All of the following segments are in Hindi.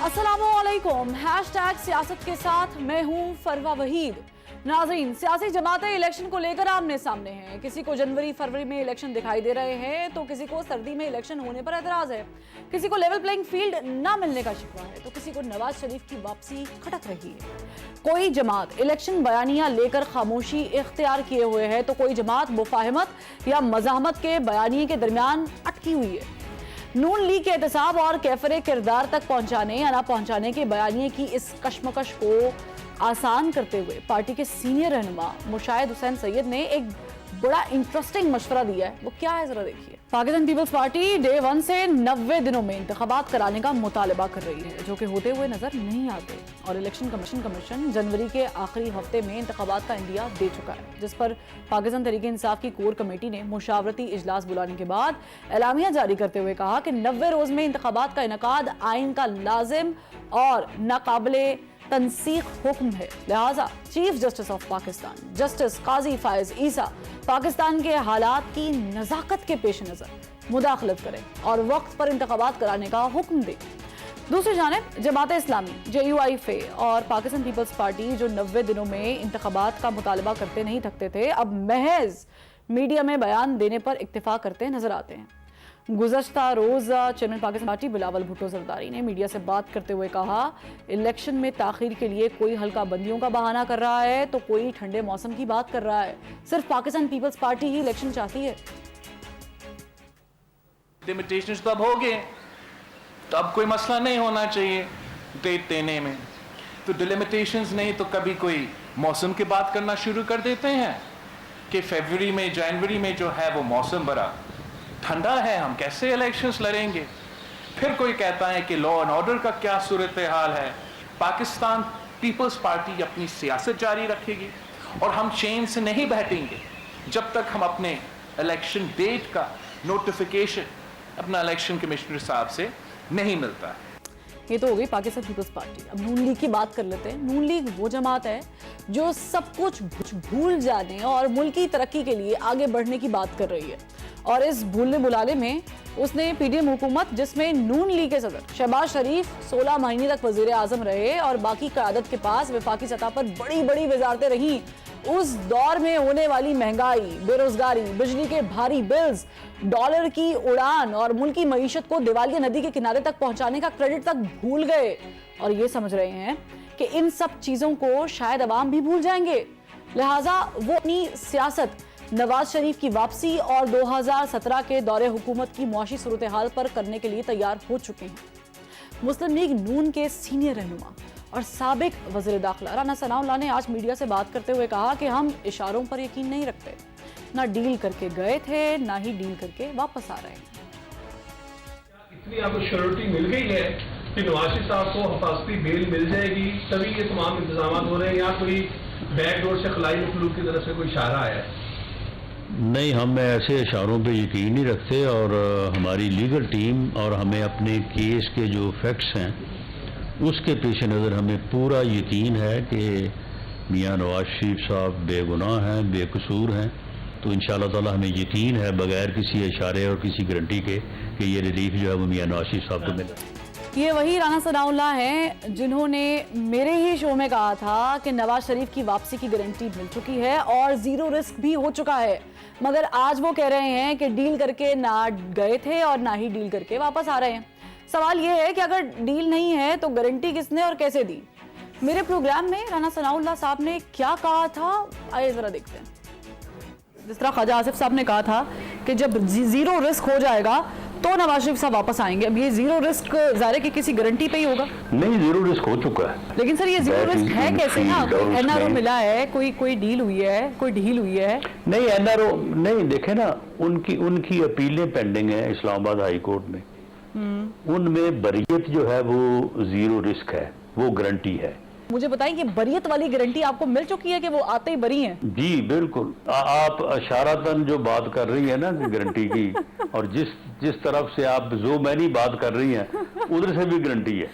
अस्सलामुअलैकुम। हैशटैग सियासत के साथ मैं हूं फरवा वहीद। नाज़रीन, सियासी जमातें इलेक्शन को लेकर आमने सामने हैं। किसी को जनवरी फरवरी में इलेक्शन दिखाई दे रहे हैं तो किसी को सर्दी में इलेक्शन होने पर एतराज है। किसी को लेवल प्लेइंग फील्ड ना मिलने का शिकवा है तो किसी को नवाज शरीफ की वापसी खटक रही है। कोई जमात इलेक्शन बयानिया लेकर खामोशी इख्तियार किए हुए है तो कोई जमात मुफाहमत या मज़ाहमत के बयानिए के दरमियान अटकी हुई है। नून लीग के एहतसाब और कैफरे किरदार तक पहुंचाने या ना पहुंचाने के बयानिए की इस कशमकश को आसान करते हुए पार्टी के सीनियर रहनुमा मुशाहिद हुसैन सैयद ने एक बड़ा इंटरेस्टिंग मशवरा दिया है। वो क्या है जरा देखिए। पाकिस्तान पीपल्स पार्टी डे 1 से 90 दिनों में इंतखाबात कराने का मुतालबा कर रही है जो कि होते हुए नजर नहीं आते और इलेक्शन कमीशन जनवरी के आखिरी हफ्ते में इंतखाबात का इंदिया दे चुका है, जिस पर पाकिस्तान तहरीक इंसाफ की कोर कमेटी ने मुशावरती इजलास बुलाने के बाद एलामिया जारी करते हुए कहा कि 90 रोज में इंतखाबात का इनकाद आइन का लाजिम और नाकाबिले तनसीख हुक्म है। लिहाजा chief justice of Pakistan justice Qazi Faez Isa Pakistan के हालात की नज़ाकत के पेश नज़र मुदाखलत करें और वक्त पर इंतखाबात कराने का हुक्म दे। दूसरी जानिब जमात इस्लामी JUIF और पाकिस्तान पीपल्स पार्टी जो 90 दिनों में इंतखाबात का मुतालबा करते नहीं थकते थे, अब महज मीडिया में बयान देने पर इक्तिफा करते नजर आते हैं। गुज़श्ता रोज़ चेयरमैन पाकिस्तान पार्टी बिलावल भुट्टो जरदारी ने मीडिया से बात करते हुए कहा, इलेक्शन में ताखीर के लिए कोई हल्का बंदियों का बहाना कर रहा है तो कोई ठंडे मौसम की बात कर रहा है। सिर्फ पाकिस्तान पीपल्स पार्टी ही इलेक्शन चाहती है। लिमिटेशंस तो अब हो गए, तो अब कोई मसला नहीं होना चाहिए डेट देने में। तो डिलिमिटेशंस नहीं तो कभी कोई मौसम की बात करना शुरू कर देते हैं कि फरवरी में जनवरी में जो है वो मौसम बड़ा ठंडा है, हम कैसे इलेक्शंस लड़ेंगे। फिर कोई कहता है कि लॉ एंड ऑर्डर का क्या सूरत हाल है। पाकिस्तान पीपल्स पार्टी अपनी सियासत जारी रखेगी और हम चेन से नहीं बैठेंगे जब तक हम अपने इलेक्शन डेट का नोटिफिकेशन अपना इलेक्शन कमिश्नर साहब से नहीं मिलता है। ये तो हो गई पाकिस्तान पीपल्स पार्टी। अब नून लीग की बात कर लेते हैं। नून लीग वो जमात है जो सब कुछ भूल जाने और मुल्की तरक्की के लिए आगे बढ़ने की बात कर रही है और इस भूलने बुलाने में उसने PDM हुकूमत, जिसमें नून लीग के सदर शहबाज शरीफ 16 महीने तक वजीर आजम रहे और बाकी क़यादत के पास वफाकी सतह पर बड़ी बड़ी वजारतें रहीं, उस दौर में होने वाली महंगाई, बेरोजगारी, बिजली के भारी बिल्स, डॉलर की उड़ान और मुल्क की मईशत को दिवालिया नदी के किनारे तक पहुंचाने का क्रेडिट तक भूल गए और ये समझ रहे हैं कि इन सब चीजों को शायद अवाम भी भूल जाएंगे। लिहाजा वो अपनी सियासत नवाज शरीफ की वापसी और 2017 के दौरे हुकूमत की मुआशी सूरत हाल पर करने के लिए तैयार हो चुके हैं। मुस्लिम लीग नून के सीनियर रहनुमा और साबिक वज़ीर दाखिला राना सनाउल्लाह ने आज मीडिया से बात करते हुए कहा कि हम इशारों पर यकीन नहीं रखते, ना डील करके गए थे ना ही डील करके वापस आ रहे हैं। इतनी आपको श्योरिटी मिल गई है कि नवाज शरीफ साहब को हिफाजती बेल मिल जाएगी, तभी ये तमाम इंतजाम हो रहे हैं, या कोई बैकडोर से खलाई मखलूक की तरफ से कोई इशारा आया है? नहीं, हम ऐसे इशारों पे यकीन नहीं रखते और हमारी लीगल टीम और हमें अपने केस के जो फैक्ट्स हैं उसके पेश नज़र हमें पूरा यकीन है कि मियां नवाज शरीफ साहब बेगुनाह हैं, बेकसूर हैं। तो इंशाअल्लाह ताला हमें यकीन है बगैर किसी इशारे और किसी गारंटी के कि ये रिलीफ जो है वो मियां नवाज शरीफ साहब को मिला। ये वही राना सनाउल्लाह हैं जिन्होंने मेरे ही शो में कहा था कि नवाज शरीफ की वापसी की गारंटी मिल चुकी है और जीरो रिस्क भी हो चुका है, मगर आज वो कह रहे हैं कि डील करके ना गए थे और ना ही डील करके वापस आ रहे हैं। सवाल ये है कि अगर डील नहीं है तो गारंटी किसने और कैसे दी। मेरे प्रोग्राम में राना सनाउल्लाह साहब ने क्या कहा था, आइए जरा देखते हैं। जिस तरह ख्वाजा आसिफ साहब ने कहा था कि जब जीरो रिस्क हो जाएगा तो नवाज शरीफ साहब वापस आएंगे। अब ये जीरो रिस्क ज़ाहिर की किसी गारंटी पे ही होगा। नहीं, जीरो रिस्क हो चुका है। लेकिन सर ये जीरो रिस्क है कैसे ना? NRO मिला है, कोई डील हुई है, कोई ढील हुई है? नहीं, NRO नहीं, देखे ना उनकी अपीलें पेंडिंग है इस्लामाबाद हाई कोर्ट में। उनमें बरियत जो है वो जीरो रिस्क है, वो गारंटी है। मुझे बताइए कि बरियत वाली गारंटी आपको मिल चुकी है कि वो आते ही बरी हैं? जी बिल्कुल। आप इशारतन जो बात कर रही है ना गारंटी की, और जिस तरफ से आप जो मैंने बात कर रही हैं उधर से भी गारंटी है।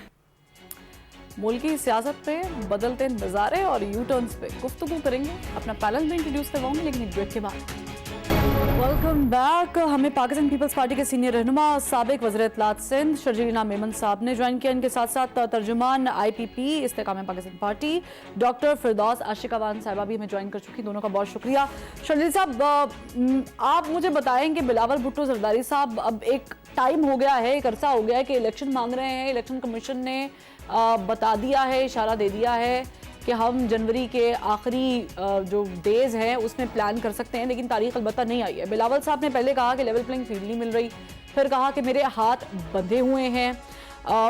मुल्की सियासत पे बदलते नज़ारे और यू टर्न्स पे गुफ्तगू करेंगे। अपना पैनल में इंट्रोड्यूस करवाऊंगी, लेकिन एक ब्रेक के बाद। Welcome back. हमें पाकिस्तान पीपल्स पार्टी के सीनियर रहनुमा साबिक वज़ीर इत्तलात सिंध शर्जीला मेमन साहब ने ज्वाइन किया। इनके साथ साथ तर्जुमान IPP इस्तेकाम पाकिस्तान पार्टी डॉक्टर फिरदौस आशिकावान साहिबा भी हमें ज्वाइन कर चुकी। दोनों का बहुत शुक्रिया। शर्जील साहब, आप मुझे बताएं कि बिलावल भुट्टो जरदारी साहब, अब एक टाइम हो गया है, एक अरसा हो गया है कि इलेक्शन मांग रहे हैं। इलेक्शन कमीशन ने बता दिया है, इशारा दे दिया है कि हम जनवरी के आखिरी जो डेज हैं उसमें प्लान कर सकते हैं, लेकिन तारीख अलबत्ता नहीं आई है। बिलावल साहब ने पहले कहा कि लेवल प्लेइंग फील्ड नहीं मिल रही, फिर कहा कि मेरे हाथ बंधे हुए हैं,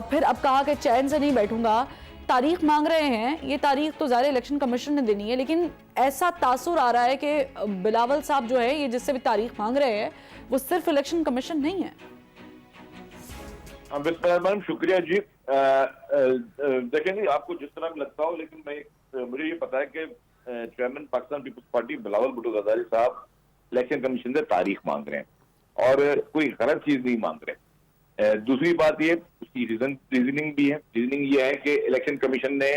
फिर अब कहा कि चैन से नहीं बैठूंगा। तारीख मांग रहे हैं, ये तारीख तो ज़ाहिर इलेक्शन कमीशन ने देनी है, लेकिन ऐसा तासुर आ रहा है कि बिलावल साहब जो है, ये जिससे भी तारीख मांग रहे हैं, वो सिर्फ इलेक्शन कमीशन नहीं है। मैडम शुक्रिया जी। देखें जी, आपको जिस तरह भी लगता हो, लेकिन मुझे ये पता है कि चेयरमैन पाकिस्तान पीपल्स पार्टी बिलावल भुट्टो जरदारी साहब इलेक्शन कमीशन से तारीख मांग रहे हैं और कोई गलत चीज नहीं मांग रहे। दूसरी बात ये, उसकी रीजनिंग भी है। रीजनिंग ये है कि इलेक्शन कमीशन ने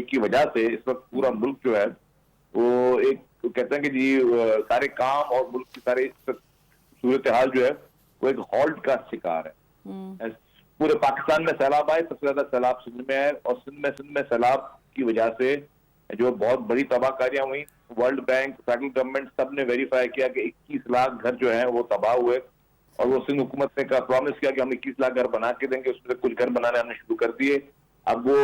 की वजह से इस वक्त पूरा मुल्क जो है वो एक कहते हैं कि जी सारे काम और मुल्क की सारी सूरत हाल जो है वो एक हॉल्ट का शिकार है। पूरे पाकिस्तान में सैलाब आए, सबसे ज्यादा सैलाब सिंध में आए और सिंध में सैलाब की वजह से जो बहुत बड़ी तबाहकारियां हुई। वर्ल्ड बैंक, फेडरल गवर्नमेंट सब ने वेरीफाई किया कि 21 लाख घर जो हैं वो तबाह हुए और वो सिंध हुकूमत ने का प्रॉमिस किया कि हम 21 लाख घर बना के देंगे। उसमें से कुछ घर बनाने हमने शुरू कर दिए। अब वो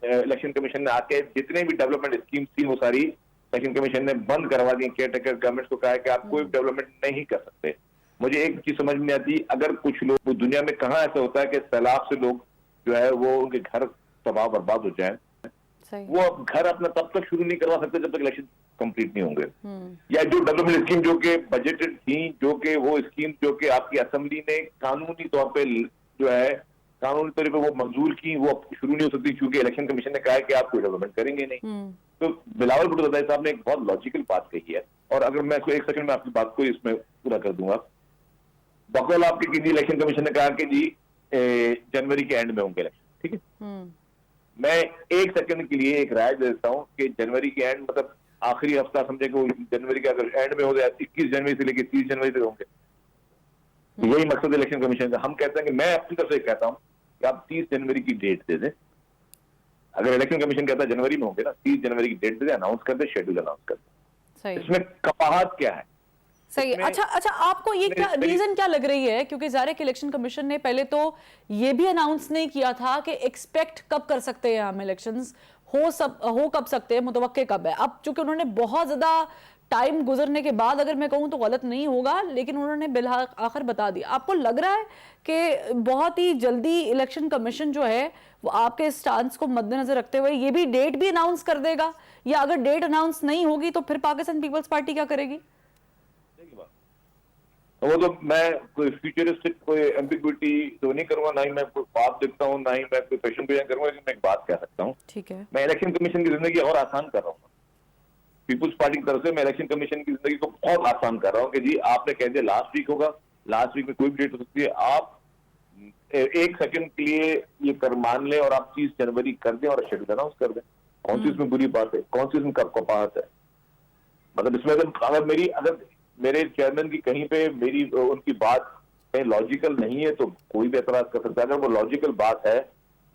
इलेक्शन कमीशन ने आके जितने भी डेवलपमेंट स्कीम्स थी वो सारी इलेक्शन कमीशन ने बंद करवा दी। केयर टेकर गवर्नमेंट को कहा है कि आप कोई डेवलपमेंट नहीं कर सकते। मुझे एक चीज समझ में आती, अगर कुछ लोग दुनिया में कहाँ ऐसा होता है कि सैलाब से लोग जो है वो उनके घर तबाह बर्बाद हो जाए, वो अब घर अपना तब तक शुरू नहीं करवा सकते जब तक इलेक्शन कंप्लीट नहीं होंगे। या जो डेवलपमेंट स्कीम जो कि बजटेड थी, जो कि वो स्कीम जो कि आपकी असेंबली ने कानूनी तौर पे जो है कानूनी तौर पे वो मंजूर की, वो शुरू नहीं हो सकती क्योंकि इलेक्शन कमीशन ने कहा है कि आप कोई डेवलपमेंट करेंगे नहीं। तो बिलावल भुट्टो जरदारी साहब ने एक बहुत लॉजिकल बात कही है और अगर मैं इसको एक सेकंड में आपकी बात को इसमें पूरा कर दूंगा। बकौल आपके कीजिए, इलेक्शन कमीशन ने कहा कि जी जनवरी के एंड में होंगे इलेक्शन, ठीक है। मैं एक सेकंड के लिए एक राय दे देता हूं कि जनवरी के एंड मतलब आखिरी हफ्ता समझे कि जनवरी के अगर एंड में हो जाए 21 जनवरी से लेकर 30 जनवरी तक होंगे। यही मकसद इलेक्शन कमीशन का। हम कहते हैं कि मैं अपनी तरफ से कहता हूं कि आप 30 जनवरी की डेट दे दें। अगर इलेक्शन कमीशन कहता है जनवरी में होंगे ना, 30 जनवरी की डेट दे, अनाउंस कर दे, शेड्यूल अनाउंस कर दे। इसमें कपाहत क्या है? सही है। अच्छा, आपको ये क्या रीजन क्या लग रही है? क्योंकि ज़ाहिर है कि इलेक्शन कमीशन ने पहले तो ये भी अनाउंस नहीं किया था कि एक्सपेक्ट कब कर सकते हैं हम इलेक्शंस, हो कब सकते हैं, मुतवक्के कब है। अब चूंकि उन्होंने बहुत ज्यादा टाइम गुजरने के बाद, अगर मैं कहूँ तो गलत नहीं होगा, लेकिन उन्होंने बिलहक आखिर बता दिया। आपको लग रहा है कि बहुत ही जल्दी इलेक्शन कमीशन जो है वो आपके स्टांस को मद्देनजर रखते हुए ये भी डेट भी अनाउंस कर देगा, या अगर डेट अनाउंस नहीं होगी तो फिर पाकिस्तान पीपल्स पार्टी क्या करेगी? वो तो मैं कोई फ्यूचरिस्टिक कोई एम्बिग्विटी तो नहीं करूंगा, ना ही मैं कोई बात देखता हूँ, ना ही मैं कोई क्वेश्चन क्लियर करूंगा, लेकिन मैं एक बात कह सकता हूँ। ठीक है, मैं इलेक्शन कमीशन की जिंदगी और आसान कर रहा हूँ। पीपुल्स पार्टी की तरफ से मैं इलेक्शन कमीशन की जिंदगी को बहुत आसान कर रहा हूँ कि जी आपने कह दिया लास्ट वीक होगा, लास्ट वीक में कोई भी डेट हो सकती है, आप एक सेकंड के लिए ये कर मान लें और आप 30 जनवरी कर दें और शेड्यूल अनाउंस कर दें। कौन सी इसमें बुरी बात है? कौन सी इसमें कपाहत है? मतलब इसमें अगर मेरे चेयरमैन की कहीं पे मेरी उनकी बात कहीं लॉजिकल नहीं है तो कोई भी एतराज कर सकता है। अगर वो लॉजिकल बात है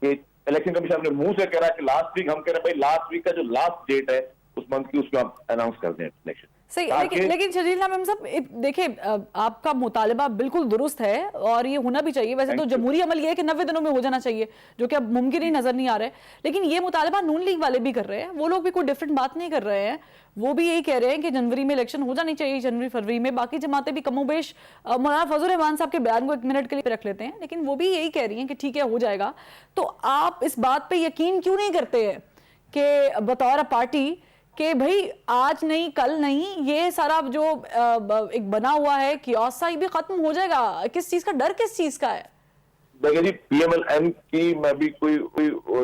कि इलेक्शन कमीशन अपने मुंह से कह रहा है कि लास्ट वीक, हम कह रहे हैं भाई लास्ट वीक का जो लास्ट डेट है उस मंथ की उसमें आप अनाउंस कर दें इलेक्शन। सही, लेकिन शर्जीला मैम साहब देखिए, आपका मुतालबा बिल्कुल दुरुस्त है और ये होना भी चाहिए। वैसे तो जमहूरी अमल ये है कि 90 दिनों में हो जाना चाहिए, जो कि अब मुमकिन ही नजर नहीं आ रहा है, लेकिन ये मुतालबा नून लीग वाले भी कर रहे हैं। वो लोग भी कोई डिफरेंट बात नहीं कर रहे हैं, वो भी यही कह रहे हैं कि जनवरी में इलेक्शन हो जानी चाहिए, जनवरी फरवरी में। बाकी जमातें भी कमोबेश, मौलाना फजल रहमान साहब के बयान को 1 मिनट के लिए रख लेते हैं, लेकिन वो भी यही कह रही हैं कि ठीक है हो जाएगा। तो आप इस बात पर यकीन क्यों नहीं करते हैं कि बतौर पार्टी कि भाई आज नहीं कल नहीं ये सारा जो एक बना हुआ है कियोस्क भी खत्म हो जाएगा? किस चीज का डर, किस चीज का है? देखिए जी, पीएमएलएन की मैं भी कोई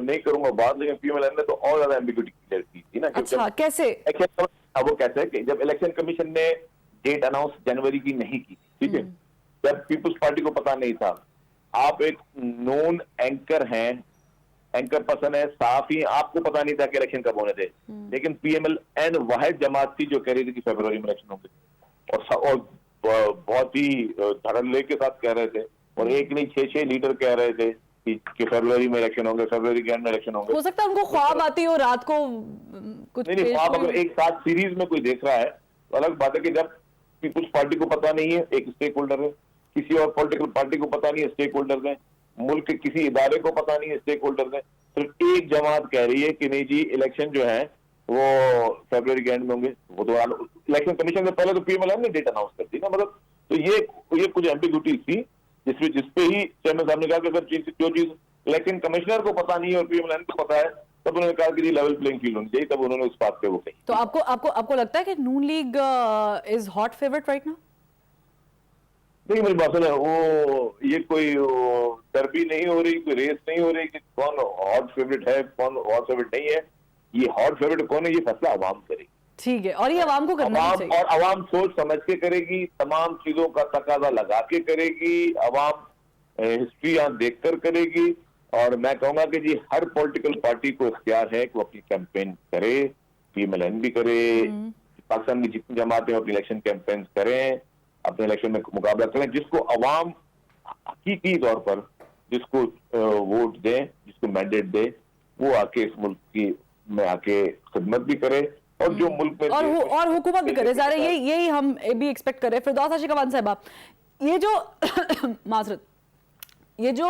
नहीं करूंगा बात, लेकिन पीएमएलएन ने तो और ज्यादा एम्बिग्यूटी क्लियर की थी ना। अच्छा, कैसे? अब वो कैसे है कि जब इलेक्शन कमीशन ने डेट अनाउंस जनवरी की नहीं की, ठीक है, जब पीपुल्स पार्टी को पता नहीं था, आप एक नोन एंकर हैं एंकर पर्सन है, सहाफी, आपको पता नहीं था कि इलेक्शन कब होने थे, लेकिन पीएमएल वाहिद जमात थी जो कह रही थी कि फरवरी में इलेक्शन होंगे, और बहुत ही धड़ल्ले के साथ कह रहे थे, और एक नहीं 6 लीडर कह रहे थे कि फरवरी में इलेक्शन होंगे, फरवरी के एंड में इलेक्शन होंगे। हो सकता है उनको ख्वाब आती हो रात को कुछ नहीं, ख्वाब अगर एक साथ सीरीज में कोई देख रहा है तो अलग बात है कि जब कुछ पार्टी को पता नहीं है, एक स्टेक होल्डर है, किसी और पॉलिटिकल पार्टी को पता नहीं है, स्टेक होल्डर है, मुल्क के किसी इदारे को पता नहीं है, स्टेक होल्डर है, सिर्फ एक जमात कह रही है कि नहीं जी इलेक्शन जो है वो फरवरी के एंड में होंगे। वो तो इलेक्शन कमीशन से पहले तो पीएमएलएन ने डेट अनाउंस कर दी ना, मतलब तो ये कुछ एम्बिग्यूटी थी जिसपे ही चेयरमैन साहब ने कहा कि अगर जो चीज इलेक्शन कमिश्नर को पता नहीं है और पीएमएलएन को पता है, तब उन्होंने कहा कि लेवल प्लेइंग फील्ड होनी चाहिए, तब उन्होंने उस बात पे वो कही। तो आपको लगता है कि Noon league is hot favourite right now? नहीं, मेरी बात है वो ये कोई डरबी नहीं हो रही, कोई रेस नहीं हो रही कि कौन हॉट फेवरेट है, कौन हॉट फेवरेट नहीं है। ये हॉट फेवरेट कौन है, ये फैसला अवाम करेगी। ठीक है, और ये अवाम को करना ही चाहिए। और अवाम सोच समझ के करेगी, तमाम चीजों का तकाजा लगा के करेगी, अवाम हिस्ट्री देखकर करेगी। और मैं कहूंगा कि जी हर पॉलिटिकल पार्टी को इख्तियार है कि वो अपनी कैंपेन करे, पीएमएलएन भी करे, पाकिस्तान की जितनी जमातें अपनी इलेक्शन कैंपेन करें, अपने इलेक्शन में मुकाबला करें, जिसको अवाम हकीकी तौर पर जिसको वोट दें, जिसको मैंडेट दे, वो आके इस मुल्क की में आके खिदमत भी करे और जो मुल्क में और हुकूमत भी करे। ज़ाहिर है यही हम भी एक्सपेक्ट करें। फिरदौस आशिकावान साहब, ये जो माजरत, ये जो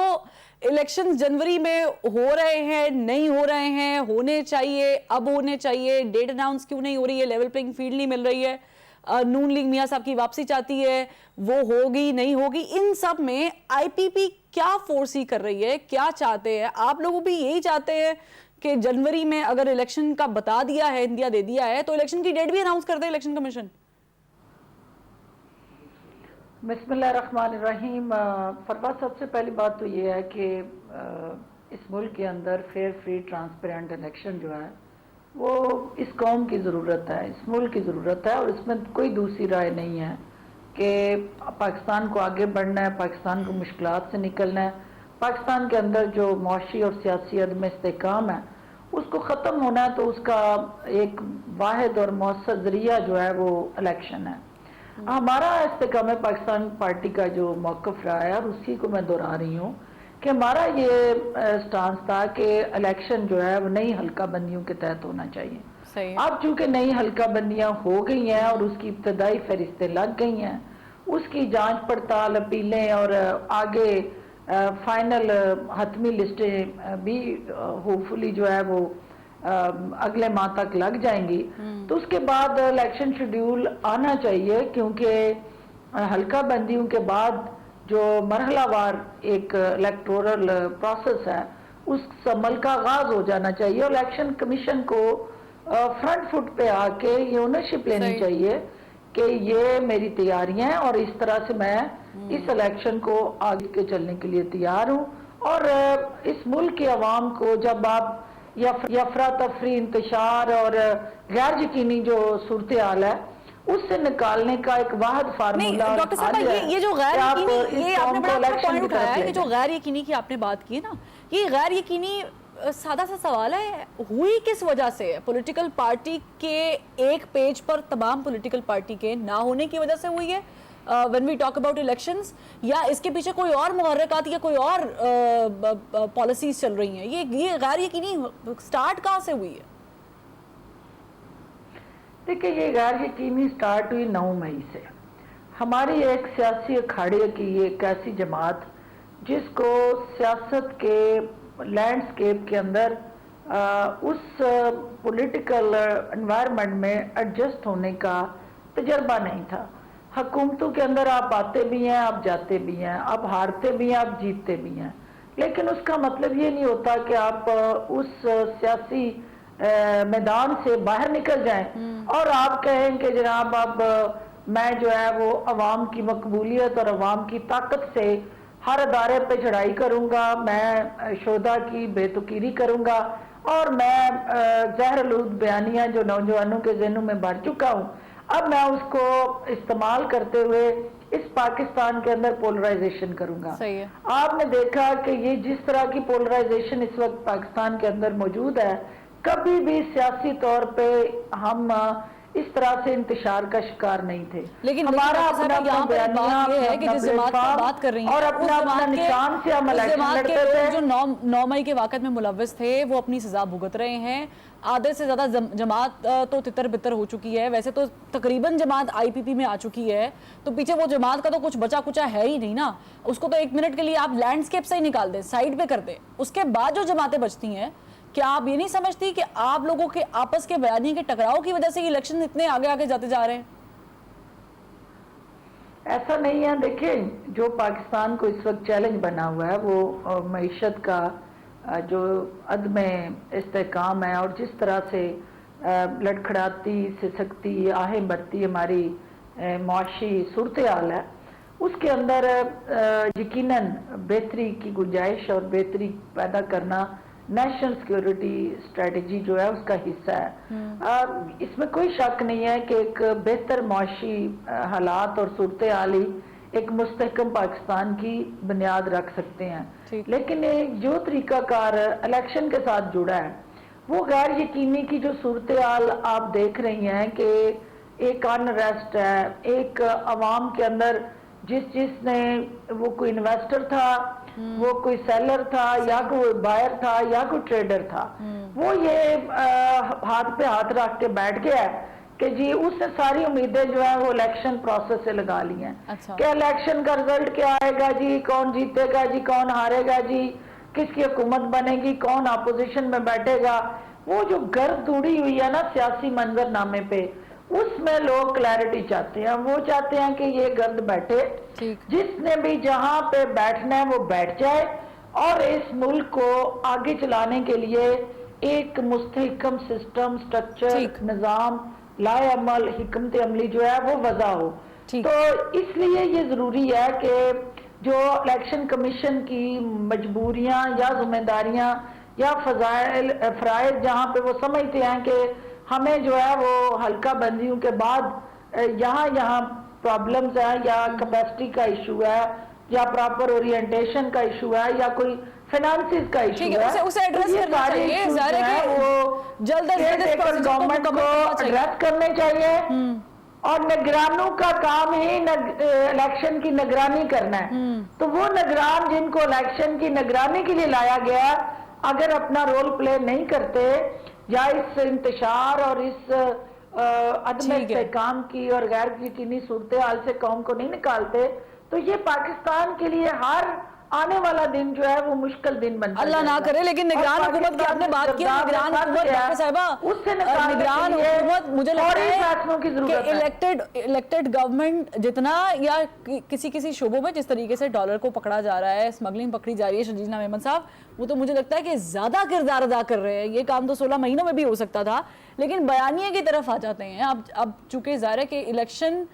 इलेक्शन जनवरी में हो रहे हैं, नहीं हो रहे हैं, होने चाहिए, अब होने चाहिए, डेट अनाउंस क्यों नहीं हो रही है, लेवल प्लेइंग फील्ड नहीं मिल रही है, नून लीग मियां साहब की वापसी चाहती है, वो होगी नहीं होगी, इन सब में आईपीपी क्या फोर्सी कर रही है, क्या चाहते हैं? आप लोग भी यही चाहते हैं कि जनवरी में अगर इलेक्शन का बता दिया है, इंडिया दे दिया है, तो इलेक्शन की डेट भी अनाउंस कर दे इलेक्शन कमीशन? बिस्मिल्लाहिर्रहमानिर्रहीम। फरवा, सबसे पहली बात तो ये है कि इस मुल्क के अंदर फेयर, फ्री, ट्रांसपेरेंट इलेक्शन जो है वो इस कौम की ज़रूरत है, इस मुल्क की ज़रूरत है, और इसमें कोई दूसरी राय नहीं है कि पाकिस्तान को आगे बढ़ना है, पाकिस्तान को मुश्किलात से निकलना है, पाकिस्तान के अंदर जो मुआशी और सियासी अदम इस्तेहकाम है उसको ख़त्म होना है, तो उसका एक वाहिद और मौसर ज़रिया जो है वो इलेक्शन है। हमारा इस्तेहकाम पाकिस्तान पार्टी का जो मौक़िफ़ रहा है, और उसी को मैं दोहरा रही हूँ कि हमारा ये स्टांस था कि इलेक्शन जो है वो नई हल्का बंदियों के तहत होना चाहिए। अब चूंकि नई हल्का बंदियाँ हो गई हैं और उसकी इब्तदाई फहरिस्तें लग गई हैं, उसकी जांच पड़ताल, अपीलें और आगे फाइनल हतमी लिस्टें भी होपफुली जो है वो अगले माह तक लग जाएंगी, तो उसके बाद इलेक्शन शेड्यूल आना चाहिए, क्योंकि हल्का बंदियों के बाद जो मरहलावार एक इलेक्टोरल प्रोसेस है उस अमल का आगाज हो जाना चाहिए, और इलेक्शन कमीशन को फ्रंट फुट पे आके ये ओनरशिप लेनी चाहिए कि ये मेरी तैयारियां हैं और इस तरह से मैं इस इलेक्शन को आगे के चलने के लिए तैयार हूँ। और इस मुल्क के अवाम को जब आप अफरा तफरी, इंतशार और गैर यकीनी जो सूरत हाल है उससे निकालने का एक वाहिद फार्मूला। डॉक्टर साहब, ये जो गैर यकीनी, ये आपने बड़ा अच्छा पॉइंट उठाया है कि जो गैर यकीनी की आपने बात की ना, ये गैर यकीनी सादा सा सवाल है, हुई किस वजह से? पॉलिटिकल पार्टी के एक पेज पर तमाम पॉलिटिकल पार्टी के ना होने की वजह से हुई है when we talk about elections, या इसके पीछे कोई और मुहर्रिकात या कोई और पॉलिसीज चल रही हैं? ये गैर यकीनी स्टार्ट कहाँ से हुई है? देखिए, ये गैर यकीनी स्टार्ट हुई 9 मई से। हमारी एक सियासी अखाड़े की एक ऐसी जमात जिसको सियासत के लैंडस्केप के अंदर उस पॉलिटिकल एनवायरनमेंट में एडजस्ट होने का तजर्बा नहीं था। हुकूमतों के अंदर आप आते भी हैं, आप जाते भी हैं, आप हारते भी हैं, आप जीतते भी हैं, लेकिन उसका मतलब ये नहीं होता कि आप उस सियासी मैदान से बाहर निकल जाएं और आप कहें कि जनाब अब मैं जो है वो अवाम की मकबूलियत और अवाम की ताकत से हर अदारे पे चढ़ाई करूंगा, मैं शोधा की बेतुकीरी करूंगा और मैं जहरलूद बयानियां जो नौजवानों के जहनों में भर चुका हूं, अब मैं उसको इस्तेमाल करते हुए इस पाकिस्तान के अंदर पोलराइजेशन करूंगा। सही है। आपने देखा कि ये जिस तरह की पोलराइजेशन इस वक्त पाकिस्तान के अंदर मौजूद है, कभी भी सियासी तौर पे हम इस तरह से इंतशार का शिकार नहीं थे। लेकिन हमारा अपना यहाँ पर बात ये है कि जिस जमात की बात कर रही हैं और अपना निशान से हम इलेक्शन लड़ते थे। जो 9 मई के वाकत में मुलव्वस थे वो अपनी सजा भुगत रहे हैं। आधे से ज्यादा जमात तो तितर बितर हो चुकी है, वैसे तो तकरीबन जमात IPP में आ चुकी है, तो पीछे वो जमात का तो कुछ बचा कुचा है ही नहीं ना। उसको तो 1 मिनट के लिए आप लैंडस्केप से ही निकाल दें, साइड पे कर दें, उसके बाद जो जमातें बचती हैं, क्या आप ये नहीं समझती कि आप लोगों के आपस के बयानी के टकराव की वजह से इलेक्शन इतने आगे आगे जाते जा रहे हैं? ऐसा नहीं है। देखिए, जो पाकिस्तान को इस वक्त चैलेंज बना हुआ है वो मईशत का जो अदम इस्तेहकाम है और जिस तरह से लड़खड़ाती सिसकती आहें भरती हमारी मुआशी सूरत हाल है, उसके अंदर यकीनन बेहतरी की गुंजाइश और बेहतरी पैदा करना नेशनल सिक्योरिटी स्ट्रेटजी जो है उसका हिस्सा है। इसमें कोई शक नहीं है कि एक बेहतर मुआशी हालात और सूरत हाल ही एक मुस्तहकम पाकिस्तान की बुनियाद रख सकते हैं। लेकिन एक जो तरीकाकार इलेक्शन के साथ जुड़ा है वो गैर यकीनी की जो सूरत हाल आप देख रही हैं कि एक अनरेस्ट है, एक अवाम के अंदर जिसने वो कोई इन्वेस्टर था, वो कोई सेलर था या कोई बायर था या कोई ट्रेडर था, वो ये हाथ पे हाथ रख के बैठ गया है कि जी उसने सारी उम्मीदें जो है वो इलेक्शन प्रोसेस से लगा ली हैं। अच्छा। कि इलेक्शन का रिजल्ट क्या आएगा जी, कौन जीतेगा जी, कौन हारेगा जी, किसकी हुकूमत बनेगी, कौन अपोजिशन में बैठेगा। वो जो गर्द उड़ी हुई है ना सियासी मंजरनामे पे, उसमें लोग क्लैरिटी चाहते हैं। वो चाहते हैं कि ये गर्द बैठे, जिसने भी जहां पे बैठना है वो बैठ जाए और इस मुल्क को आगे चलाने के लिए एक मुस्तहकम सिस्टम, स्ट्रक्चर, निजाम, लाए अमल, हिकमत अमली जो है वो वजह हो। तो इसलिए ये जरूरी है कि जो इलेक्शन कमीशन की मजबूरियां या जिम्मेदारियां या फराइज जहां पे वो समझते हैं कि हमें जो है वो हल्का बंदियों के बाद यहाँ प्रॉब्लम्स है या कैपेसिटी का इशू है या प्रॉपर ओरिएंटेशन का इशू है या कोई फाइनेंसिस का इशू है, उसे एड्रेस करना चाहिए। वो जल्द गवर्नमेंट को एड्रेस करने चाहिए और निगरानों का काम ही इलेक्शन की निगरानी करना है। तो वो निगरान जिनको इलेक्शन की निगरानी के लिए लाया गया, अगर अपना रोल प्ले नहीं करते या इस इंतशार और इस अदम इस्तेहकाम की और गैर यकीनी सूरत हाल से कौम को नहीं निकालते, तो ये पाकिस्तान के लिए हर आने वाला दिन जो है वो मुश्किल दिन बनता है। अल्लाह ना करे। लेकिन निगरान हुकूमत की आपने बात की, निगरान हुकूमत डॉक्टर साहिबा, उससे निगरान हुकूमत मुझे लगता है की जरूरत कि इलेक्टेड गवर्नमेंट जितना या किसी शोबों में जिस तरीके से डॉलर को पकड़ा जा रहा है, स्मगलिंग पकड़ी जा रही है, शजीना मेमन साहब, वो तो मुझे लगता है कि ज्यादा किरदार अदा कर रहे हैं। ये काम तो 16 महीनों में भी हो सकता था, लेकिन बयानिए की तरफ आ जाते हैं। अब चूंकि जाहिर है कि इलेक्शन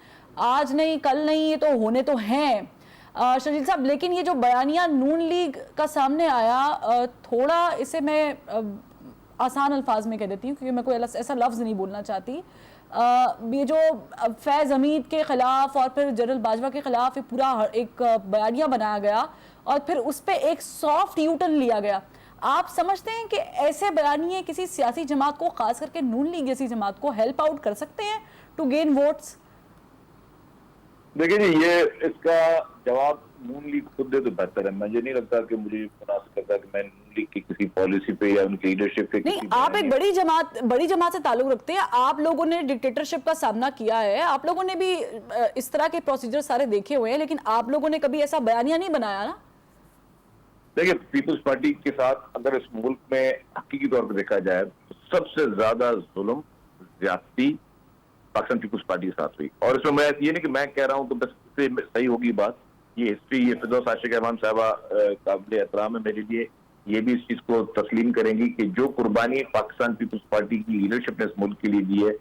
आज नहीं कल नहीं, ये तो होने तो हैं शजील साहब, लेकिन ये जो बयानिया नून लीग का सामने आया, थोड़ा इसे मैं आसान अल्फाज में कह देती हूँ क्योंकि मैं कोई ऐसा लफ्ज़ नहीं बोलना चाहती। ये जो फैज़ हमीद के खिलाफ और फिर जनरल बाजवा के खिलाफ ये पूरा एक बयानिया बनाया गया और फिर उस पर एक सॉफ्ट यूटर्न लिया गया। आप समझते हैं कि ऐसे बयानिए किसी सियासी जमात को, खास करके नून लीग जैसी जमात को हेल्प आउट कर सकते हैं टू गेन वोट्स? देखिए जी, ये इसका जवाब नून लीग खुद दे तो बेहतर है। मुझे नहीं लगता कि मुझे मुनासिब लगता कि मैं नून लीग की किसी पॉलिसी पे या उनकी लीडरशिप पे नहीं। आप एक बड़ी जमात से ताल्लुक रखते हैं, आप लोगों ने डिक्टेटरशिप का सामना किया है, आप लोगों ने भी इस तरह के प्रोसीजर सारे देखे हुए हैं, लेकिन आप लोगों ने कभी ऐसा बयानिया नहीं बनाया ना। देखिए, पीपल्स पार्टी के साथ अगर इस मुल्क में हकीकी तौर पर देखा जाए तो सबसे ज्यादा जुल्म, ज्यादती पाकिस्तान पीपल्स पार्टी के साथ हुई। और इसमें मैं ये नहीं कि मैं कह रहा हूं तो बस सही होगी बात, ये हिस्ट्री, ये फिरदौस आशिक रहमान साहबा काबिल एहतराम है मेरे लिए, ये भी इस चीज को तस्लीम करेंगी कि जो कुर्बानी पाकिस्तान पीपल्स पार्टी की लीडरशिप ने इस मुल्क के लिए दी है,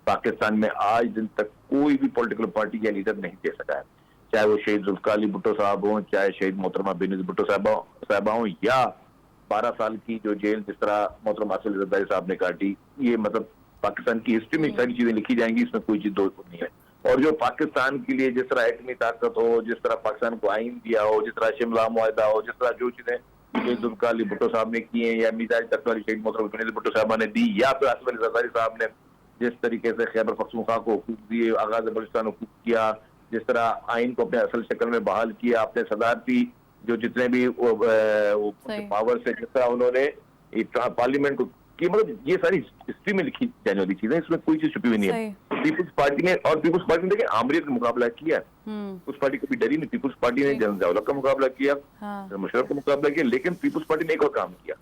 पाकिस्तान में आज दिन तक कोई भी पॉलिटिकल पार्टी या लीडर नहीं दे सका है। चाहे वो शहीद जुल्फकार अली भुट्टो साहब हों, चाहे शहीद मोहतरमा बेनज़ीर भुट्टो साहबा हों, या 12 साल की जो जेल जिस तरह मोहतरमा आसिफ जरदारी साहब ने काटी, ये मतलब पाकिस्तान की हिस्ट्री में सारी चीजें लिखी जाएंगी, इसमें कोई चीज दो नहीं है। और जो पाकिस्तान के लिए जिस तरह एटमी ताकत हो, जिस तरह पाकिस्तान को आइन दिया हो, जिस तरह शिमला मुआहदा हो, जिस तरह जो चीजें जुल्फिकार अली भुट्टो साहब ने की हैं या मिजाज तख्त वाली शहीद मोहतरम भुट्टो साहबा ने दी, या फिर आसिफ अली जरदारी साहब ने जिस तरीके से खैबर पख्तूनख्वा को हुकूक दिए, आगाज बलूचिस्तान हुकूक किया, जिस तरह आइन को अपने असल शक्ल में बहाल किया, अपने सदारती जो जितने भी पावर से जिस तरह उन्होंने पार्लियामेंट को की, मतलब ये सारी हिस्ट्री में लिखी जाने वाली चीजें, इसमें कोई चीज छुपी हुई नहीं है। पीपुल्स पार्टी ने देखिए आमरीत का मुकाबला किया, उस पार्टी कभी डरी नहीं। पीपुल्स पार्टी ने जनरल ज़िया-उल-हक का मुकाबला किया, मुशर्रफ का मुकाबला किया, लेकिन पीपुल्स पार्टी ने एक और काम किया,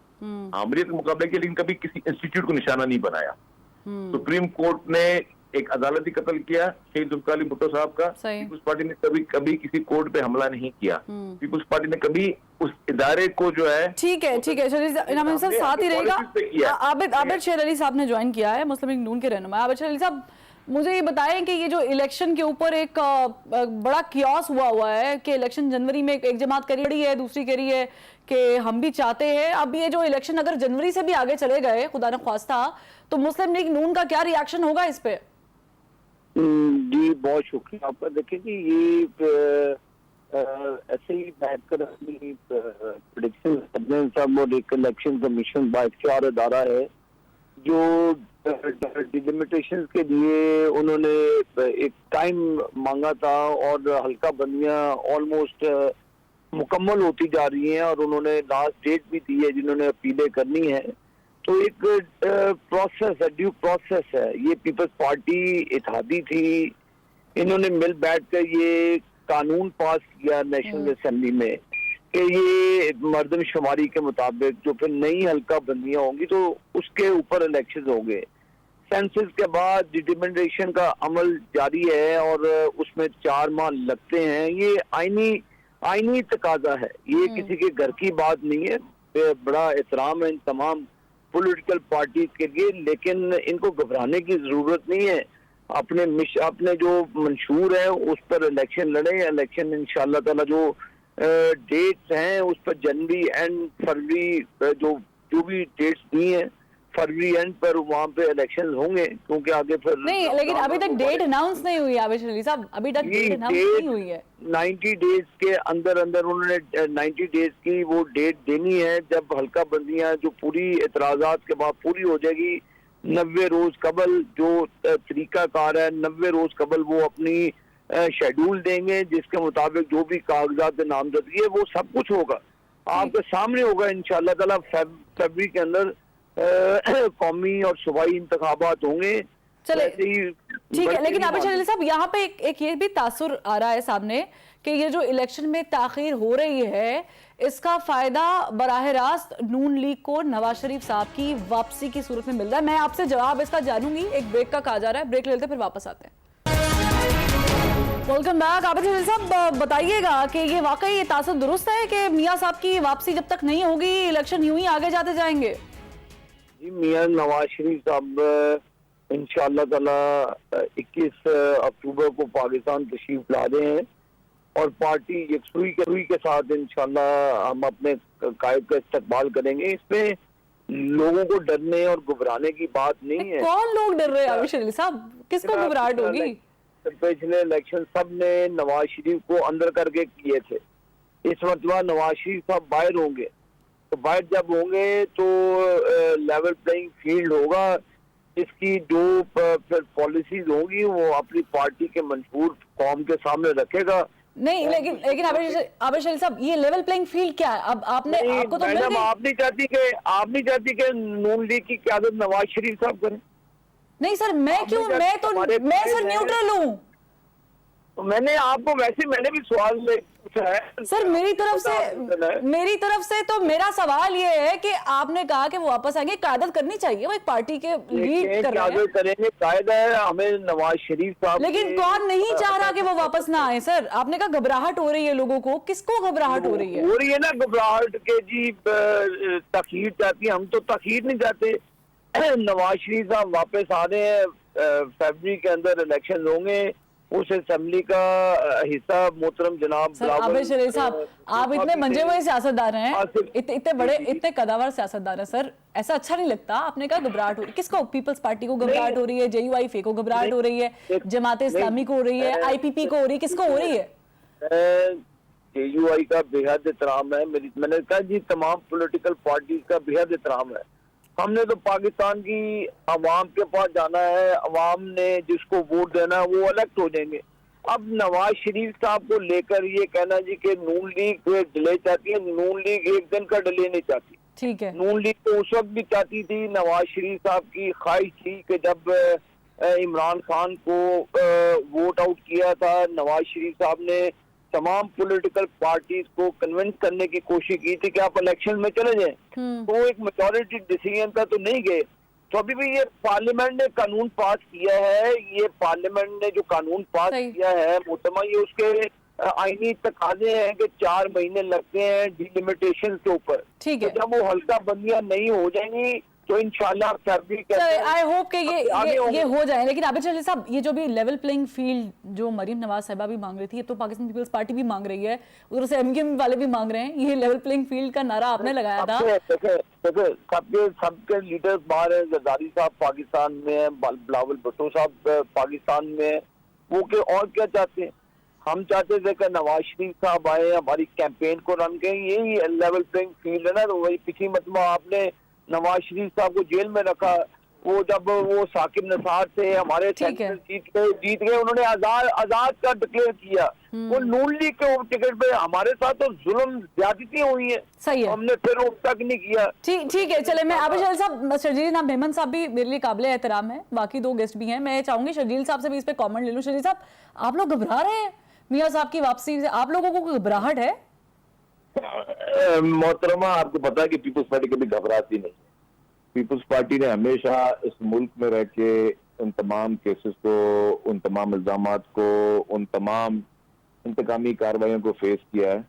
आमरीत का मुकाबला किया लेकिन कभी किसी इंस्टीट्यूट को निशाना नहीं बनाया। सुप्रीम कोर्ट ने एक अदालती कत्ल किया शहीद जुल्फिकार अली भुट्टो साहब का, पीपुल्स पार्टी ने कभी किसी कोर्ट पे हमला नहीं किया, पीपुल्स पार्टी ने कभी उस इदारे को जो है। ठीक है इनाम साहब साथ ही रहेगा। आबिद शेर अली साहब ने ज्वाइन किया है, मुस्लिम लीग नून के रहनुमा। आबिद शेर अली साहब, मुझे ये बताएं कि ये जो इलेक्शन के ऊपर एक बड़ा कियास हुआ है कि इलेक्शन जनवरी में एक जमात कह रही है, दूसरी कह रही है कि हम भी चाहते हैं। अब ये जो इलेक्शन अगर जनवरी से भी आगे चले गए खुदा न ख्वास्ता, तो मुस्लिम लीग नून का क्या रिएक्शन होगा इस पे? जी बहुत शुक्रिया आपका। देखिए कि ये ऐसे ही बैठकर अपनी प्रेडिक्शन करने सब, और एक इलेक्शन कमीशन बाइख्तियार अदारा है जो डिलिमिटेशन के लिए उन्होंने एक टाइम मांगा था, और हल्का बंदियां ऑलमोस्ट मुकम्मल होती जा रही हैं, और उन्होंने लास्ट डेट भी दी है जिन्होंने अपीलें करनी है। तो एक प्रोसेस है, ड्यू प्रोसेस है। ये पीपल्स पार्टी इत्तेहादी थी, इन्होंने मिल बैठकर ये कानून पास किया नेशनल असेंबली में कि ये मर्दमशुमारी के मुताबिक जो फिर नई हल्का बंदियां होंगी तो उसके ऊपर इलेक्शन होंगे। सेंसस के बाद डिटरमिनेशन का अमल जारी है और उसमें 4 माह लगते हैं। ये आईनी तकाजा है, ये किसी के घर की बात नहीं है। बड़ा एहतराम है इन तमाम पॉलिटिकल पार्टी के लिए, लेकिन इनको घबराने की जरूरत नहीं है। अपने जो मंशूर है उस पर इलेक्शन लड़े। इलेक्शन इंशाल्लाह ताला जो डेट्स हैं उस पर जनवरी एंड फरवरी, जो भी डेट्स दी हैं फरवरी एंड पर वहाँ पे इलेक्शन होंगे, क्योंकि आगे फिर नहीं, लेकिन अभी तक डेट अनाउंस नहीं हुई है आबिद अली साहब, अभी तक डेट अनाउंस नहीं हुई है। 90 डेज के अंदर उन्होंने 90 डेज की वो डेट देनी है, जब हल्का बंदियां जो पूरी एतराजात के बाद पूरी हो जाएगी। 90 रोज कबल जो तरीकाकार है, 90 रोज कबल वो अपनी शेड्यूल देंगे, जिसके मुताबिक जो भी कागजात नामजदगी है वो सब कुछ होगा, आपके सामने होगा इंशाल्लाह ताला। फरवरी के अंदर कौमी और सूबाई इंतखाबात होंगे। चले ठीक है, लेकिन आबिद अली साहब यहाँ पे एक ये भी तासुर आ रहा है सामने कि ये जो इलेक्शन में ताखीर हो रही है इसका फायदा बराह रास्त नून लीग को नवाज शरीफ साहब की वापसी की सूरत में मिल रहा है। मैं आपसे जवाब इसका जानूंगी, एक ब्रेक का कहा जा रहा है, ब्रेक लेते फिर वापस आते हैं। Welcome back. आबिद अली साहब बताइएगा कि ये वाकई ये तासुर दुरुस्त है कि मियाँ साहब की वापसी जब तक नहीं होगी इलेक्शन यूं ही आगे जाते जाएंगे? जी, मियाँ नवाज शरीफ साहब इंशाअल्लाह ताला 21 अक्टूबर को पाकिस्तान तशरीफ ला रहे हैं और पार्टी यकसुई के साथ इंशाअल्लाह हम अपने कायद का इस्तकबाल करेंगे। इसमें लोगों को डरने और घबराने की बात नहीं है। कौन लोग डर रहे हैं आबिद अली साहब, किसको घबराहट होगी? पिछले इलेक्शन सब ने नवाज शरीफ को अंदर करके किए थे, इस मरतबा नवाज शरीफ साहब बाहर होंगे, तो बाहर जब होंगे तो लेवल प्लेइंग फील्ड होगा। इसकी जो फिर पॉलिसीज होंगी वो अपनी पार्टी के मंशूर कौम के सामने रखेगा। नहीं, लेकिन आबिद अली साहब ये लेवल प्लेइंग फील्ड क्या है? अब आपको तो मैडम आप नहीं चाहती कि नून लीग की क़यादत नवाज शरीफ साहब करें? नहीं सर, मैं सर न्यूट्रल हूँ। तो मैंने भी सवाल पूछा है सर। मेरी तरफ से तो मेरा सवाल ये है कि आपने कहा कि वो वापस आएंगे, क़यादत करनी चाहिए, वो एक पार्टी के लीड कर रहे हैं, करेंगे, कायदा है हमें नवाज शरीफ साहब। लेकिन कौन नहीं चाह रहा कि वो वापस ना आए? सर आपने कहा घबराहट हो रही है लोगों को, किसको घबराहट हो रही है? ना घबराहट के जी तखीर चाहती है, हम तो तखीर नहीं चाहते। नवाज शरीफ साहब वापस आ रहे हैं, फरवरी के अंदर इलेक्शन होंगे, उस असेंबली का हिस्सा मोहतरम जनाब सर आबिद शरीफ साहब, आप इतने मंजे हुए सियासतदान हैं, इतने बड़े इतने कदावर सियासतदान हैं सर, ऐसा अच्छा नहीं लगता। आपने कहा घबराहट हो रही, किसको? पीपल्स पार्टी को घबराहट हो रही है, JUIF को घबराहट हो रही है, जमात इस्लामी को हो रही है, IPP को हो रही है, किसको हो रही है? JUI का बेहद एहतराम है, मैंने कहा जी तमाम पॉलिटिकल पार्टीज का बेहद एहतराम है। हमने तो पाकिस्तान की अवाम के पास जाना है, अवाम ने जिसको वोट देना है वो इलेक्ट हो जाएंगे। अब नवाज शरीफ साहब को लेकर ये कहना जी कि नून लीग डिले चाहती है, नून लीग एक दिन का डिले नहीं चाहती। ठीक है, नून लीग तो उस वक्त भी चाहती थी, नवाज शरीफ साहब की ख्वाहिश थी कि जब इमरान खान को वोट आउट किया था, नवाज शरीफ साहब ने तमाम पॉलिटिकल पार्टीज को कन्विंस करने की कोशिश की थी कि आप इलेक्शन में चले जाएं। तो एक मेजॉरिटी डिसीजन था तो नहीं गए। तो अभी भी ये पार्लियामेंट ने कानून पास किया है, ये पार्लियामेंट ने जो कानून पास किया है मोहतरमा, ये उसके आईनी तकाजे हैं कि 4 महीने लगते हैं डिलिमिटेशन के ऊपर। ठीक है, तो जब वो हल्का बंदियां नहीं हो जाएंगी तो इंशाल्लाह फरवरी आई होप कि ये हो जाए। लेकिन आबिद शरीफ साहब, ये जो भी लेवल प्लेइंग फील्ड जो मरीम नवाज साहिबा भी मांग रही थी, ये तो पाकिस्तान पीपल्स पार्टी भी मांग रही है, उधर से MKM वाले भी मांग रहे हैं, ये लेवल प्लेइंग फील्ड का नारा आपने लगाया था। सबके लीडर्स बाहर है, जरदारी साहब पाकिस्तान में है, बिलावल भुट्टो साहब पाकिस्तान में है, वो के और क्या चाहते हैं? हम चाहते थे कि नवाज शरीफ साहब आए, हमारी कैंपेन को रन करें, यही लेवल प्लेइंग फील्ड है ना। तो वही पिछली मरतबा आपने नवाज शरीफ साहब को जेल में रखा, वो जब वो साकिब निसार थे हमारे सेंटर जीत गए, उन्होंने आजाद का डिक्लेयर किया। वो नून लीग के टिकट पे हमारे साथ तो जुल्म ज्यादती हुई है, सही है, हमने फिर वो तक नहीं किया। ठीक है, चले मैं आबिद शरीफ साहब, शर्जील नाम मेमन साहब भी मेरे लिए काबिल एहतराम है, बाकी 2 गेस्ट भी हैं, मैं चाहूंगी शर्जील साहब से भी इस पे कॉमेंट ले लूं। शर्जील साहब, आप लोग घबरा रहे हैं मियां साहब की वापसी से, आप लोगों को घबराहट है? मोहतरमा, आपको पता है कि पीपल्स पार्टी कभी घबराती नहीं। पीपल्स पार्टी ने हमेशा इस मुल्क में रह के उन तमाम केसेस को, उन तमाम इल्जामात को, उन तमाम इंतकामी कार्रवाइयों को फेस किया है।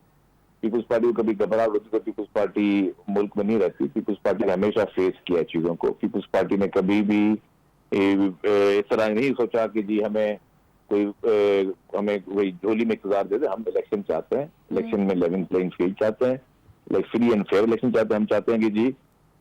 पीपल्स पार्टी को कभी घबराहट होती तो पीपल्स पार्टी मुल्क में नहीं रहती। पीपल्स पार्टी ने हमेशा फेस किया चीजों को। पीपल्स पार्टी ने कभी भी इस तरह नहीं सोचा कि जी हमें वही झोली में इक़्तिदार दे दे। हम इलेक्शन चाहते हैं, इलेक्शन में लेवल प्लेइंग फील्ड चाहते हैं, like free and fair election चाहते हैं। हम चाहते हैं कि जी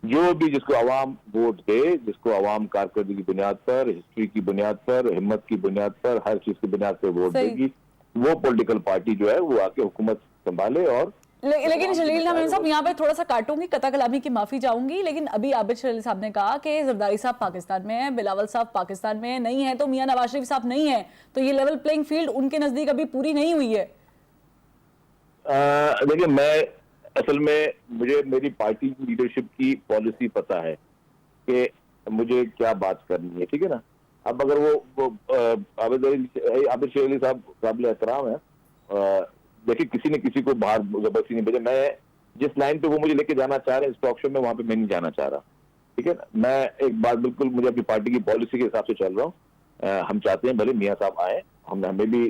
जो भी जिसको आवाम वोट दे, जिसको आवाम कारकर्दगी की बुनियाद पर, हिस्ट्री की बुनियाद पर, हिम्मत की बुनियाद पर, हर चीज की बुनियाद पर वोट देगी, वो पॉलिटिकल पार्टी जो है वो आके हुकूमत संभाले। और लेकिन शलील नाम साहब, यहाँ पे थोड़ा सा काटूंगी, कता कलामी की माफी चाहूंगी, लेकिन अभी आबिद शरीफ साहब ने कहा कि जरदारी साहब पाकिस्तान में है, बिलावल साहब पाकिस्तान में नहीं है, तो मियां नवाज शरीफ साहब नहीं है, तो ये लेवल प्लेइंग फील्ड उनके नजदीक अभी पूरी नहीं हुई है। देखिए, मैं असल में मुझे मेरी पार्टी की लीडरशिप की पॉलिसी पता है कि मुझे क्या बात करनी है, ठीक है ना। अब अगर वो आबिद शरीफ साहब काबिल एहतराम है, देखिए किसी ने किसी को बाहर जबरदस्ती नहीं भेजा। मैं जिस लाइन पे वो मुझे लेके जाना चाह रहे हैं स्टॉक शो में, वहां पे मैं नहीं जाना चाह रहा, ठीक है ना। मैं एक बात बिल्कुल, मुझे अपनी पार्टी की पॉलिसी के हिसाब से चल रहा हूँ। हम चाहते हैं भले मियाँ साहब आए, हमें भी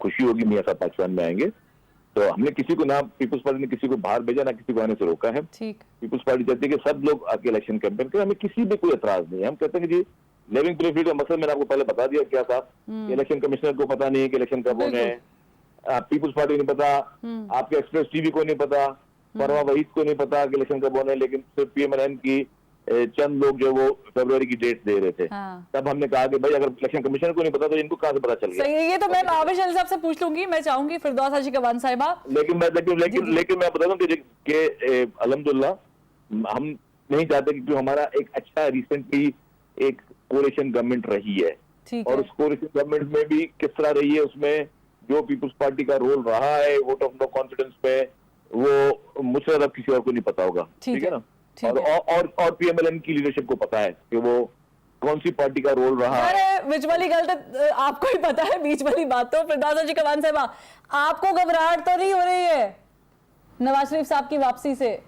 खुशी होगी मियाँ साहब पाकिस्तान में आएंगे। तो हमने किसी को ना, पीपल्स पार्टी ने किसी को बाहर भेजा ना किसी को आने से रोका है। पीपल्स पार्टी चाहती है कि सब लोग आके इलेक्शन कैंपेन करें, हमें किसी भी कोई एतराज नहीं है। हम कहते हैं कि जी लिविंग प्लेइंग फील्ड का मसला मैंने आपको पहले बता दिया क्या था। इलेक्शन कमिश्नर को पता नहीं है कि इलेक्शन कब होने हैं, पीपल्स पार्टी को नहीं पता, आपके एक्सप्रेस टीवी को नहीं पता, फरवा वहीद को नहीं पता कि इलेक्शन कब होने, लेकिन सिर्फ PMLN की चंद लोग जो वो फरवरी की डेट दे रहे थे। तब हमने कहा कि भाई अगर इलेक्शन कमिश्नर को नहीं पता तो इनको कहां से पता चल गया। सही, ये तो मैं आबिद शरीफ साहब से पूछ लूंगी। मैं चाहूंगी फिरदौस हाजी कवान साहिबा, लेकिन मैं बता दूं कि अल्हम्दुलिल्लाह हम नहीं चाहते कि हमारा एक अच्छा रिसेंटली एक कोalition गवर्नमेंट रही है, और उस कोalition गवर्नमेंट में भी किस तरह रही है, उसमें जो पीपल्स पार्टी का रोल रहा है वोट ऑफ नो कॉन्फिडेंस पे, वो मुझसे ज्यादा किसी और को नहीं पता होगा, ठीक है ना। और PMLN की लीडरशिप को पता है कि वो कौन सी पार्टी का रोल रहा है। बीच वाली गलत आपको ही पता है, बीच वाली बात तो फिरदौस हाजी कवान साहिबा, आपको घबराहट तो नहीं हो रही है नवाज शरीफ साहब की वापसी से?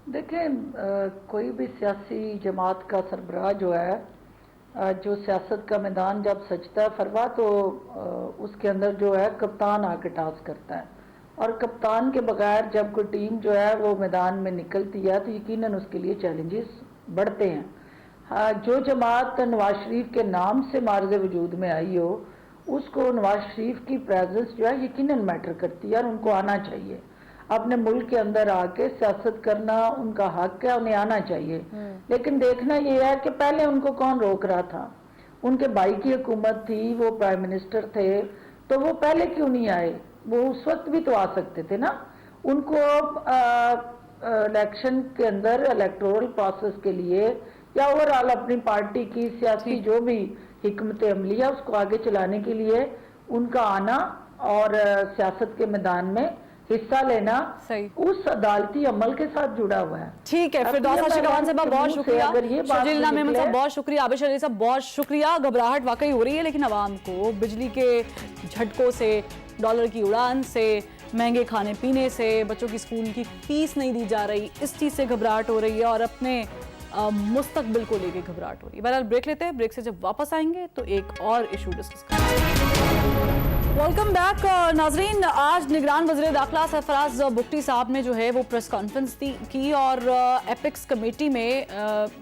देखिए, कोई भी सियासी जमात का सरबराह जो है, जो सियासत का मैदान जब सजता है फरवा, तो उसके अंदर जो है कप्तान आके टास्क करता है, और कप्तान के बगैर जब कोई टीम जो है वो मैदान में निकलती है तो यकीनन उसके लिए चैलेंजेस बढ़ते हैं। हाँ, जो जमात नवाज शरीफ के नाम से मार्ज वजूद में आई हो, उसको नवाज शरीफ की प्रेजेंस जो है यकीनन मैटर करती है और उनको आना चाहिए। अपने मुल्क के अंदर आके सियासत करना उनका हक है, उन्हें आना चाहिए। लेकिन देखना ये है कि पहले उनको कौन रोक रहा था। उनके भाई की हुकूमत थी, वो प्राइम मिनिस्टर थे, तो वो पहले क्यों नहीं आए? वो उस वक्त भी तो आ सकते थे ना। उनको इलेक्शन के अंदर इलेक्टोरल प्रोसेस के लिए या ओवरऑल अपनी पार्टी की सियासी जो भी हिकमत अमली है उसको आगे चलाने के लिए उनका आना और सियासत के मैदान में हिस्सा लेना सही उस अदालती अमल के साथ जुड़ा हुआ है। ठीक है, फिरदौस अशीकवान साहब बहुत शुक्रिया, शजील मेमन साहब बहुत शुक्रिया, आबिश अली साहब बहुत शुक्रिया। घबराहट वाकई हो रही है, लेकिन आवाम को बिजली के झटकों से, डॉलर की उड़ान से, महंगे खाने पीने से, बच्चों की स्कूल की फीस नहीं दी जा रही, इस चीज़ से घबराहट हो रही है और अपने मुस्तकबिल को लेके घबराहट हो रही है। बहरहाल ब्रेक लेते हैं, ब्रेक से जब वापस आएंगे तो एक और इशू डिस्कस करेंगे। वेलकम बैक नाजरीन। आज निगरान वज़ीर दाखिला सरफराज बुगटी साहब ने जो है वो प्रेस कॉन्फ्रेंस की और एपिक्स कमेटी में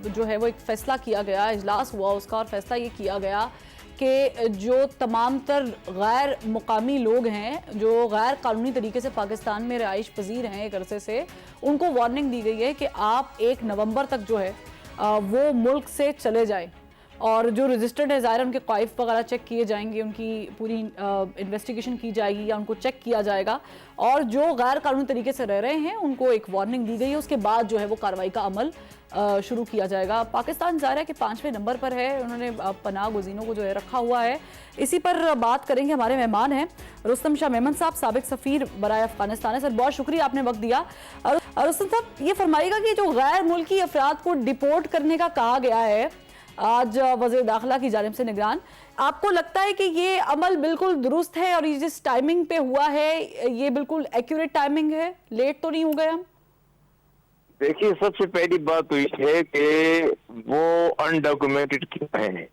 जो है वो एक फैसला किया गया, इजलास हुआ उसका, और फैसला ये किया गया कि जो तमाम तर गैर मुकामी लोग हैं जो गैर कानूनी तरीके से पाकिस्तान में रिहाइश पजीर हैं एक अरसे से, उनको वार्निंग दी गई है कि आप 1 नवंबर तक जो है वो मुल्क से चले जाएं और जो रजिस्टर्ड है ज़ाहिर उनके क़ाइफ वगैरह चेक किए जाएंगे, उनकी पूरी इन्वेस्टिगेशन की जाएगी या उनको चेक किया जाएगा, और जो गैर कानूनी तरीके से रह रहे हैं उनको एक वार्निंग दी गई है। उसके बाद जो है वो कार्रवाई का अमल शुरू किया जाएगा। पाकिस्तान ज़ाहिर है कि 5वें नंबर पर है, उन्होंने पनाह गुज़ीनों को जो है रखा हुआ है। इसी पर बात करेंगे, हमारे मेहमान हैं रुस्तम शाह मेमन साहब, साबिक सफ़ीर बराए अफगानिस्तान है। सर बहुत शुक्रिया, आपने वक्त दिया। और रुस्तम साहब ये फरमाइएगा कि जो गैर मुल्की अफराद को डिपोर्ट करने का कहा गया है आज वज़ीर दाखिला की जानिब से निगरान, आपको लगता है कि ये अमल बिल्कुल दुरुस्त है और ये जिस टाइमिंग पे हुआ है ये बिल्कुल एक्यूरेट टाइमिंग है, लेट तो नहीं हो गए हम? देखिए, सबसे पहली बात तो ये है कि वो अनडॉक्यूमेंटेड क्यों है।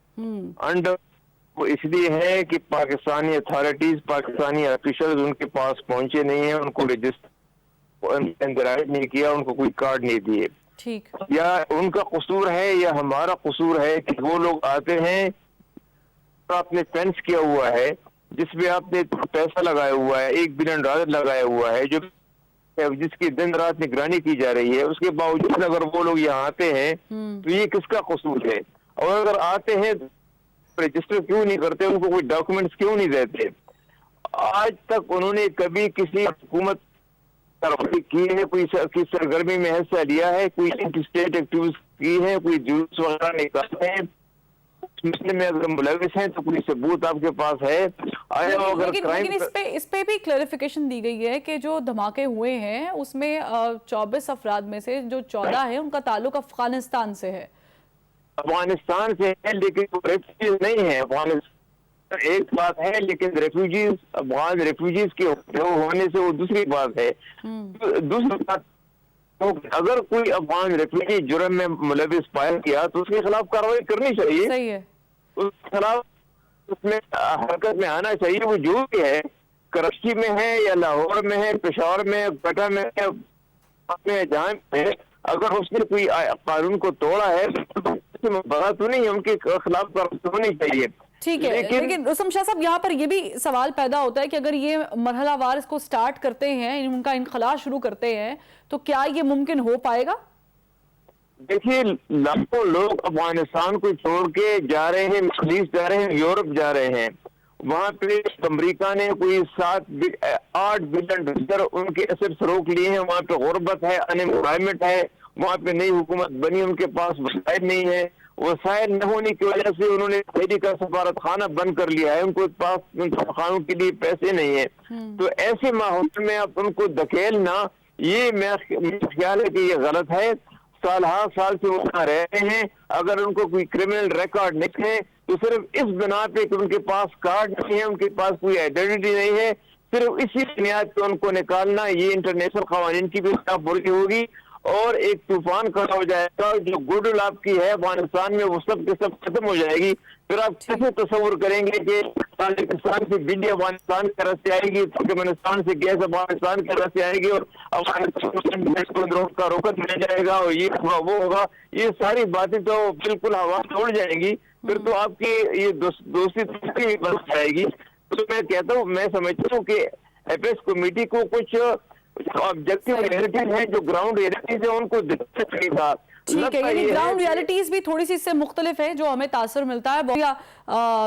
वो इसलिए है कि पाकिस्तानी अथॉरिटीज, पाकिस्तानी ऑफिशियल्स उनके पास पहुंचे नहीं है, उनको रजिस्टर नहीं किया, उनको कोई कार्ड नहीं दिए। ठीक, या उनका कसूर है या हमारा कसूर है कि वो लोग आते हैं तो आपने फेंस किया हुआ है जिसमें आपने पैसा लगाया हुआ है, $1 बिलियन लगाया हुआ है, जो जिसकी दिन रात निगरानी की जा रही है, उसके बावजूद अगर वो लोग यहाँ आते हैं तो ये किसका कसूर है? और अगर आते हैं तो रजिस्टर क्यों नहीं करते, उनको कोई डॉक्यूमेंट्स क्यों नहीं देते? आज तक उन्होंने कभी किसी हुकूमत की है, कोई सरगर्मी में हिस्सा लिया है, कोई स्टेट एक्टिविटीज की है, कोई जुलूस वगैरह निकालते हैं, मसले में अगर मुलविस हैं तो कोई सबूत आपके पास है? आया अगर लेकिन इस पे भी क्लैरिफिकेशन दी गई है कि जो धमाके हुए हैं उसमें 24 अफराद में से जो 14 है उनका ताल्लुक अफगानिस्तान से है। अफगानिस्तान से है लेकिन वो रेफ्यूजीज नहीं है। अफगानिस्तान एक बात है, लेकिन रेफ्यूजीज, अफगान रेफ्यूजीज के होने से वो दूसरी बात है। दूसरी बात, तो अगर कोई अफगान रेफ्यूजी जुर्म में मुलविस पाया गया तो उसके खिलाफ कार्रवाई करनी चाहिए। सही है, उसके खिलाफ उसमें हरकत में आना चाहिए। वो जो भी है, कराची में है या लाहौर में है, पेशावर में, क्वेटा में है, जहाँ है, अगर उसने कोई कानून को तोड़ा है तो बड़ा तो नहीं है, उनके खिलाफ कार्रवाई होनी चाहिए। ठीक है, लेकिन रुस्तम शाह साहब यहाँ पर ये भी सवाल पैदा होता है कि अगर ये मरहलावार इसको स्टार्ट करते हैं, उनका इनखला शुरू करते हैं, तो क्या ये मुमकिन हो पाएगा? देखिए, लाखों लोग अफगानिस्तान को छोड़ के जा रहे हैं, मिडल ईस्ट जा रहे हैं, यूरोप जा रहे हैं। वहाँ पे अमरीका ने कोई 8 बिलियन डॉलर उनके एसेट्स रोक लिए हैं। वहाँ पे गुर्बत है, अनएम्प्लॉयमेंट है, वहाँ पे नई हुकूमत बनी, उनके पास वसाइल नहीं है। वसाइल न होने की वजह से उन्होंने अमेरिका सफारत खाना बंद कर लिया है, उनको पास खानों के लिए पैसे नहीं है। तो ऐसे माहौल में आप उनको धकेलना, ये मेरा ख्याल है कि ये गलत है। साल से वो वहाँ रह रहे हैं, अगर उनको कोई क्रिमिनल रिकॉर्ड नहीं है तो सिर्फ इस बिना पे कि उनके पास कार्ड नहीं है, उनके पास कोई आइडेंटिटी नहीं है, सिर्फ इसी बुनियाद पे उनको निकालना, ये इंटरनेशनल कवानीन की भी खिलाफ वर्जी होगी और एक तूफान खड़ा हो जाएगा, जो गुडविल आपकी है अफगानिस्तान में वो सब के सब खत्म हो जाएगी। फिर आप कैसे तस्वुर करेंगे कि पाकिस्तान से बिजली अफगानिस्तान की तरफ से आएगी, तुर्कमेनिस्तान से गैस अफगानिस्तान की तरफ से आएगी और अफगानिस्तान का रोकत मिल जाएगा और ये होगा वो होगा, ये सारी बातें तो बिल्कुल हवा में उड़ जाएंगी। फिर तो आपकी ये दोस्ती भी बन जाएगी। तो मैं कहता हूँ, मैं समझता हूँ कि एपेक्स कमेटी को कुछ ऑब्जेक्टिव रियलिटीज है, जो ग्राउंड रियलिटीज है, उनको दिखना चाहिए। ठीक है, यानी ग्राउंड रियलिटीज भी थोड़ी सी इससे मुख्तलिफ है जो हमें तासर मिलता है।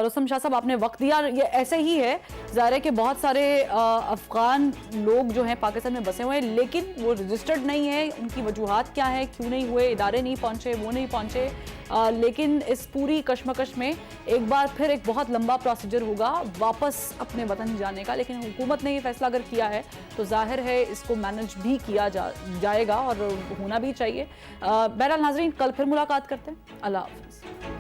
रुस्तम शाह साहब, आपने वक्त दिया, ये ऐसे ही है। ज़ाहिर है कि बहुत सारे अफगान लोग जो हैं पाकिस्तान में बसे हुए हैं, लेकिन वो रजिस्टर्ड नहीं है। उनकी वजूहात क्या है, क्यों नहीं हुए, इदारे नहीं पहुंचे, वो नहीं पहुंचे। लेकिन इस पूरी कशमकश में एक बार फिर एक बहुत लंबा प्रोसीजर होगा वापस अपने वतन जाने का। लेकिन हुकूमत ने ये फैसला अगर किया है तो जाहिर है इसको मैनेज भी किया जाएगा और होना भी चाहिए। बहरहाल नाज़रीन, कल फिर मुलाकात करते हैं। अल्लाह हाफ़िज़।